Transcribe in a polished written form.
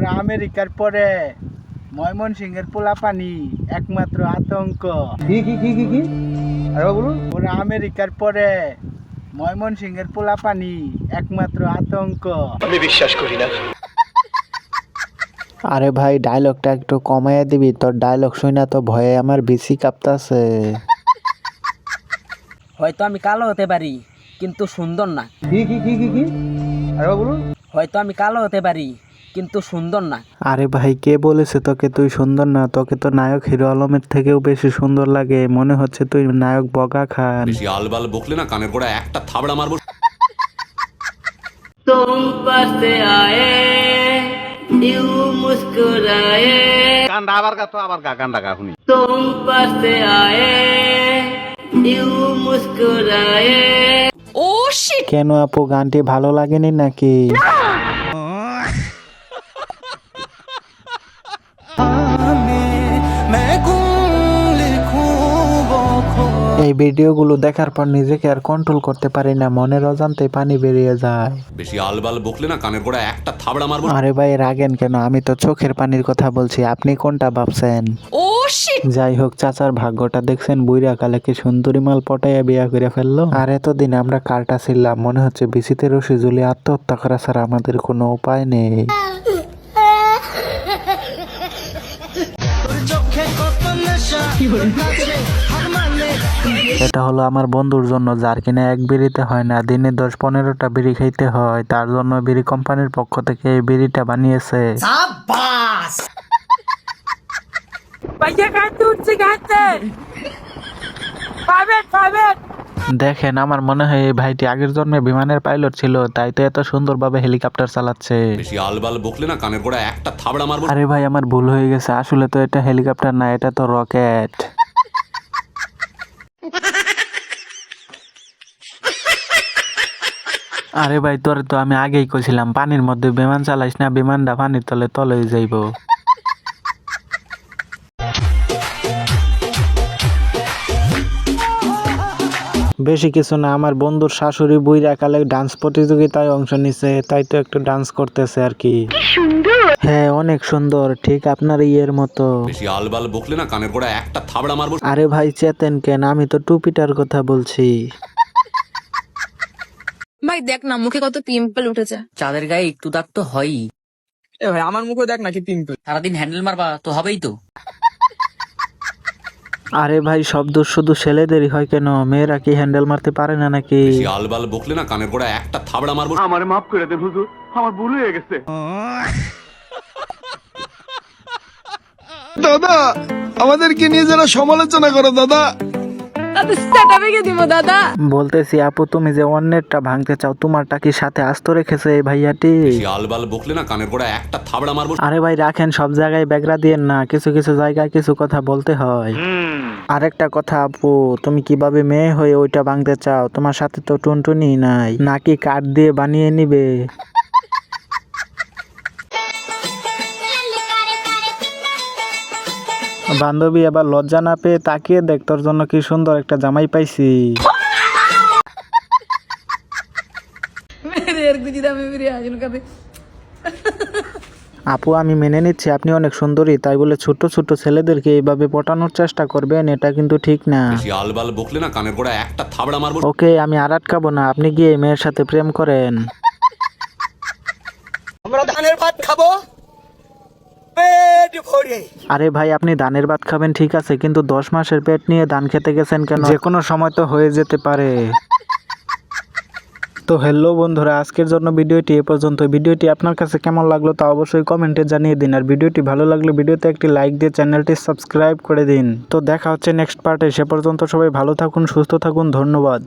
ওরা আমেরিকার পরে ময়মনসিংহের পোলাপানি একমাত্র আতঙ্ক। কি আরে বলুন। ওরা আমেরিকার পরে ময়মনসিংহের পোলাপানি একমাত্র আতঙ্ক। আমি বিশ্বাস করি না। আরে ভাই ডায়লগটা একটু কমাইয়া দিবি, তোর ডায়লগ শুনে তো ভয়ে আমার বেশি কাঁপতাছে। হয়তো আমি কালো হতে পারি কিন্তু সুন্দর না। কি আরে বলুন। হয়তো আমি কালো হতে পারি কিন্তু সুন্দর না। আরে ভাই কে বলেছে তোকে তুই সুন্দর না? তোকে তো নায়ক হিরো আলমের থেকেও বেশি সুন্দর লাগে, মনে হচ্ছে তুই নায়ক বগা খান। বেশি আলবাল বকলে না কানের গোড়া একটা থাবড়া মারবো। तुम पास आए यूं मुस्कुराए, কান্ডা আবার গা তো আবার গা কান্ডা গা শুনি। तुम पास आए यूं मुस्कुराए। কেন আপু গানটি ভালো লাগেনি নাকি? এই ভিডিওগুলো দেখার পর নিজেকে আর কন্ট্রোল করতে পারি না, মনের অজান্তে পানি বেরিয়ে যায়। বেশি আলবাল বকলে না কানের গোড়া একটা থাবড়া মারবো। আরে ভাই রাগেন কেন? আমি তো চোখের পানির কথা বলছি, আপনি কোনটা ভাবছেন? যাই হোক, চাচার ভাগ্যটা দেখছেন, বুইরা কালে কি সুন্দরী মাল পটাইয়া বিয়া করে ফেললো। আর এতদিন আমরা কালটা ছিলাম, মনে হচ্ছে বিচিতে রশি ঝুলি আত্মহত্যা করা ছাড়া আমাদের কোনো উপায় নেই। এটা হলো আমার বন্ধুর জন্য, যার কিনা এক বিড়িতে হয় না, দিনে 10-15টা বিড়ি খাইতে হয়। তার জন্য বিড়ি কোম্পানির পক্ষ থেকে এই বিড়িটা বানিয়েছে। দেখেন, আমার মনে হয় এই ভাইটি আগের জন্মে বিমানের পাইলট ছিল, তাই তো এত সুন্দরভাবে হেলিকপ্টার চালাচ্ছে। বেশি আলবাল বকলে না কানের গোড়া একটা থাবড়া মারবো। আরে ভাই আমার ভুল হয়ে গেছে, আসলে তো এটা হেলিকপ্টার না, এটা তো রকেট। আরে ভাই তোরে তো আমি আগেই কইছিলাম পানির মধ্যে বিমান চালাইস না, বিমানটা পানির তলে তলেই যাইব। বেশি কিছু না, আমার বন্ধুর শাশুড়ি বুইরা কালে ডান্স প্রতিযোগিতায় অংশ নিছে, তাই তো একটু ডান্স করতেছে আর কি। হ্যাঁ অনেক সুন্দর, ঠিক আপনার ইয়ের মতো। বেশি আলবাল বকলে না কানের গোড়া একটা থাবড়া মারবো। আরে ভাই চেতেন কেন? আমি তো টুপিটার কথা বলছি। ভাই দেখ না মুখে কত পিম্পল উঠেছে। চাঁদের গায়ে একটু দাগ তো হয়ই। এ ভাই আমার মুখে দেখ নাকি পিম্পল। সারাদিন হ্যান্ডেল মারবা তো হবেই তো। আরে ভাই সব দোষ শুধু ছেলেদেরই হয় কেন? মেয়েরা কি হ্যান্ডেল মারতে পারে না নাকি? বেশি আলবাল বকলে না কানের গোড়া একটা থাবড়া মারবো। আমার মাফ করে দেন হুজুর, আমার ভুল হয়ে গেছে। দাদা আমাদেরকে নিয়ে যারা সমালোচনা করো দাদা, দাদা বলতেছি আপু, তুমি যে অন্যেরটা ভাঙতে চাও, তোমারটা কি সাথে আস্ত রেখেছে এই ভাইয়াটি? বেশি আলবাল বকলে না কানের গোড়া একটা থাবড়া মারবো। আরে ভাই রাখেন, সব জায়গায় ব্যাগরা দিয়েন না, কিছু কিছু জায়গায় কিছু কথা বলতে হয়। আরেকটা কথা আপু, তুমি কিভাবে মেয়ে হয়ে ওইটা ভাঙতে চাও? তোমার সাথে তো টুনটুনি নাই, নাকি কাঠ দিয়ে বানিয়ে নিবে? বান্ধবী আবার লজ্জা না পেয়ে তাকিয়ে দেখ, তোর জন্য কি সুন্দর একটা জামাই পাইছি। আপু আমি মেনে নিচ্ছি আপনি অনেক সুন্দরী, তাই বলে ছোট ছোট ছেলেদেরকে এইভাবে পটানোর চেষ্টা করবেন, এটা কিন্তু ঠিক না। বেশি আলবাল বকলে না কানের গোড়া একটা থাবড়া মারবো। ওকে আমি আর আটকাবো না, আপনি গিয়ে মেয়ের সাথে প্রেম করেন। আমরা ধানের ভাত খাবো পেট ভরে। আরে ভাই আপনি ধানের ভাত খাবেন ঠিক আছে, কিন্তু 10 মাসের পেট নিয়ে ধান খেতে গেছেন কেন? যে কোনো সময় তো হয়ে যেতে পারে। তো হ্যালো বন্ধুরা, আজকের জন্য ভিডিওটি এ পর্যন্ত। ভিডিওটি আপনার কাছে কেমন লাগলো তা অবশ্যই কমেন্টে জানিয়ে দিন, আর ভিডিওটি ভালো লাগলে ভিডিওতে একটি লাইক দিয়ে চ্যানেলটি সাবস্ক্রাইব করে দিন। তো দেখা হচ্ছে নেক্সট পার্টে, সে পর্যন্ত সবাই ভালো থাকুন, সুস্থ থাকুন, ধন্যবাদ।